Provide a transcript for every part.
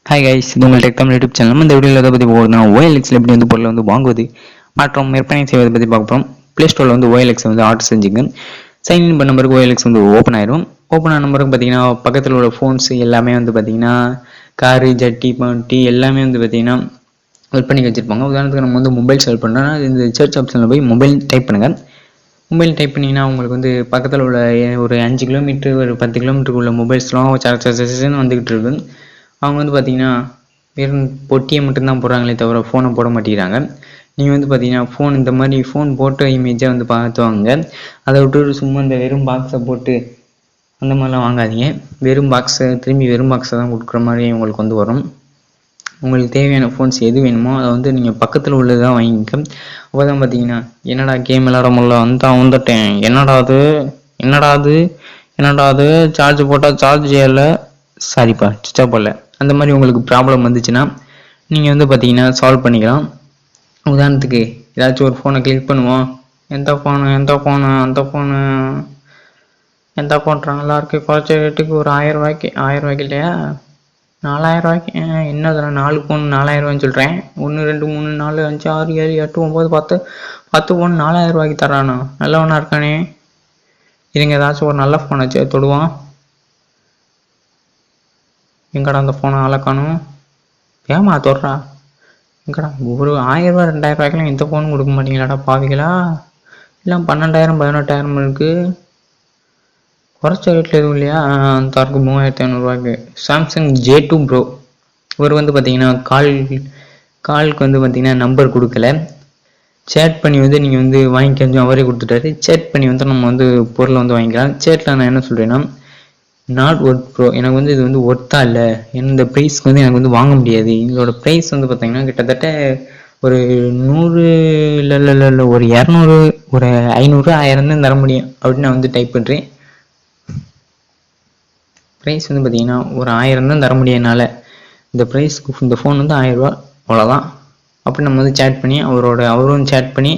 Hi guys, இது உங்கள் tech Tamil YouTube channel. நம்ம இந்த வீடியோவில் எதை பற்றி போகிறோம்னா OLXல எப்படி வந்து பொருளை வந்து வாங்குவது மற்றும் விற்பனை செய்வதை பற்றி பார்க்க போகிறோம். ப்ளே ஸ்டோரில் வந்து OLX வந்து ஆர்டர் செஞ்சுங்க. சைன்இன் பண்ண நம்பருக்கு OLX வந்து ஓப்பன் ஆயிரும். ஓப்பன் ஆன நம்பருக்கு பார்த்தீங்கன்னா பக்கத்தில் உள்ள ஃபோன்ஸ் எல்லாமே வந்து பார்த்தீங்கன்னா காரு, ஜட்டி, பண்டி எல்லாமே வந்து பார்த்தீங்கன்னா விற்பனைக்கு வச்சுருப்பாங்க. உதாரணத்துக்கு நம்ம வந்து மொபைல் செல் பண்ணுறோன்னா இந்த சர்ச் ஆப்ஷனில் போய் மொபைல் டைப் பண்ணுங்கள். மொபைல் டைப் பண்ணிங்கன்னா உங்களுக்கு வந்து பக்கத்தில் உள்ள ஒரு 5 கிலோமீட்டர் ஒரு 10 கிலோமீட்டருக்கு உள்ள மொபைல்ஸ்லாம் வந்துக்கிட்டு இருக்கு. அவங்க வந்து பார்த்தீங்கன்னா வெறும் பொட்டியை மட்டும்தான் போடுறாங்களே தவிர ஃபோனை போட மாட்டேங்கிறாங்க. நீங்கள் வந்து பார்த்தீங்கன்னா ஃபோன் இந்த மாதிரி ஃபோன் போட்டோ இமேஜை வந்து பார்த்துவாங்க. அதை விட்டு சும்மா இந்த வெறும் பாக்ஸை போட்டு அந்த மாதிரிலாம் வாங்காதீங்க. வெறும் பாக்ஸை திரும்பி வெறும் பாக்ஸை தான் கொடுக்குற மாதிரி உங்களுக்கு வந்து வரும். உங்களுக்கு தேவையான ஃபோன்ஸ் எது வேணுமோ அதை வந்து நீங்கள் பக்கத்தில் உள்ளது தான் வாங்கிக்க. அப்போ தான் பார்த்தீங்கன்னா என்னடா கேம் விளாட முடியல வந்துட்டேன், என்னடா அது சார்ஜ் போட்டால் சார்ஜ் ஏறல, சாரிப்பா சுவிட்ச் ஆஃப் பண்ணல, அந்த மாதிரி உங்களுக்கு ப்ராப்ளம் வந்துச்சுன்னா நீங்கள் வந்து பார்த்தீங்கன்னா சால்வ் பண்ணிக்கலாம். உதாரணத்துக்கு ஏதாச்சும் ஒரு ஃபோனை கிளிக் பண்ணுவோம். எந்த ஃபோன் நல்லா இருக்கு, குறைச்ச ரேட்டுக்கு ஒரு 1000 ரூபாய்க்கு இல்லையா, 4000 ரூபாய்க்கு. என்னதுல 4 ஃபோன் 4000 ரூபாய்ன்னு சொல்கிறேன். 1 2 3 4 5 6 7 8 9 10 ஃபோன் 4000 ரூபாய்க்கு தரானா? நல்லவனா இருக்கானே. இதுங்க ஏதாச்சும் ஒரு நல்ல ஃபோனை வச்சு தொடுவான். எங்கடா அந்த ஃபோனை ஆளக்கானும், ஏமா தொடுறா, எங்கடா ஒரு 1000 ரூபா 2000 ரூபாய்க்கெல்லாம் எந்த ஃபோனும் கொடுக்க மாட்டீங்களாடா பாவிகளா? இல்லை 12,000 18,000 இருக்குது. குறைச்ச ரேட்டில் எதுவும் இல்லையா? தருக்கு 3500 ரூபாய்க்கு சாம்சங் J2 ப்ரோ. இவர் வந்து பார்த்தீங்கன்னா காலுக்கு வந்து பார்த்தீங்கன்னா நம்பர் கொடுக்கல, சேட் பண்ணி வந்து நீங்கள் வந்து வாங்கிக்கணும் அவரே கொடுத்துட்டாரு. சேட் பண்ணி வந்து நம்ம வந்து பொருளை வந்து வாங்கிக்கலாம். சேட்டில் நான் என்ன சொல்கிறேன்னா, நாட் ஒர்த் ப்ரோ, எனக்கு வந்து இது வந்து ஒர்த்தா இல்லை, இந்த ப்ரைஸ்க்கு வந்து எனக்கு வந்து வாங்க முடியாது. இதோட ப்ரைஸ் வந்து பார்த்தீங்கன்னா கிட்டத்தட்ட ஒரு 100 இல்லை ஒரு 200 ஒரு 500 1000 தான் தர முடியும் அப்படின்னு நான் வந்து டைப் பண்ணுறேன். ப்ரைஸ் வந்து பார்த்தீங்கன்னா ஒரு 1000 தான் தர முடியனால இந்த ப்ரைஸ்க்கு இந்த ஃபோன் வந்து 1000 ரூபா அவ்வளோதான். அப்படி நம்ம வந்து சேட் பண்ணி அவரும் சேட் பண்ணி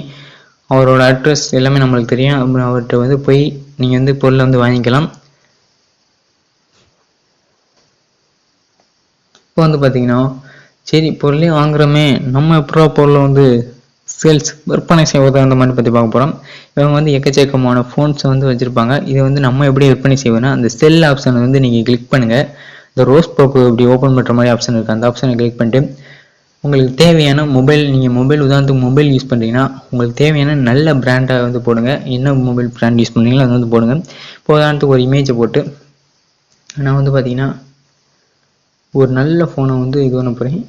அவரோட அட்ரஸ் எல்லாமே நம்மளுக்கு தெரியும். அவர்கிட்ட வந்து போய் நீங்கள் வந்து பொருளை வந்து வாங்கிக்கலாம். இப்போ வந்து பார்த்தீங்கன்னா சரி பொருளே வாங்குறோமே, நம்ம எப்போ பொருளை வந்து சேல்ஸ் விற்பனை செய்வது அந்த மாதிரி பற்றி பார்க்க போகிறோம். இவங்க வந்து எக்கச்சக்கமான ஃபோன்ஸை வந்து வச்சுருப்பாங்க. இதை வந்து நம்ம எப்படி விற்பனை செய்வோம்னா அந்த செல் ஆப்ஷனை வந்து நீங்கள் கிளிக் பண்ணுங்கள். இந்த ரோஸ் போக்கு இப்படி ஓப்பன் பண்ணுற மாதிரி ஆப்ஷன் இருக்குது. அந்த ஆப்ஷனை கிளிக் பண்ணிட்டு உங்களுக்கு தேவையான நீங்கள் உதாரணத்துக்கு மொபைல் யூஸ் பண்ணுறீங்கன்னா உங்களுக்கு தேவையான நல்ல பிராண்டை வந்து போடுங்க. என்ன மொபைல் பிராண்ட் யூஸ் பண்ணுறீங்களோ அதை வந்து போடுங்க. இப்போ உதாரணத்துக்கு ஒரு இமேஜை போட்டு நான் வந்து பார்த்தீங்கன்னா ஒரு நல்ல ஃபோனை வந்து இது பண்ண போகிறேன்.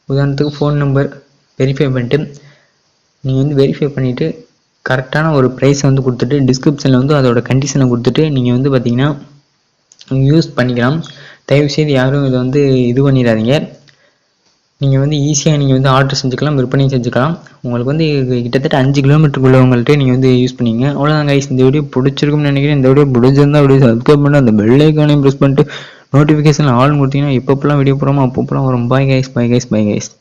உதாரணத்துக்கு ஃபோன் நம்பர் வெரிஃபை பண்ணிட்டு நீங்கள் வந்து வெரிஃபை பண்ணிவிட்டு கரெக்டான ஒரு ப்ரைஸை வந்து கொடுத்துட்டு டிஸ்கிரிப்ஷனில் வந்து அதோட கண்டிஷனை கொடுத்துட்டு நீங்கள் வந்து பார்த்தீங்கன்னா யூஸ் பண்ணிக்கலாம். தயவுசெய்து யாரும் இதை வந்து இது பண்ணிடாதீங்க. நீங்கள் வந்து ஈஸியாக நீங்கள் வந்து ஆர்டர் செஞ்சுக்கலாம், விற்பனை செஞ்சுக்கலாம். உங்களுக்கு வந்து கிட்டத்தட்ட 5 கிலோமீட்டருக்குள்ளவங்கள்ட்ட நீங்கள் வந்து யூஸ் பண்ணிங்க. அவ்வளோதான் கைஸ், இந்த வீடியோ பிடிச்சிருக்குன்னு நினைக்கிறேன். இந்த வீடியோ பிடிச்சிருந்தா அப்படியே சப்ஸ்கிரைப் பண்ணி அந்த பெல் ஐக்கானையும் ப்ரெஸ் பண்ணிட்டு நோட்டிஃபிகேஷன் ஆல் கொடுத்தீங்கன்னா எப்பப்பெல்லாம் வீடியோ போகிறோமோ அப்பப்பெல்லாம் வரும். Bye guys.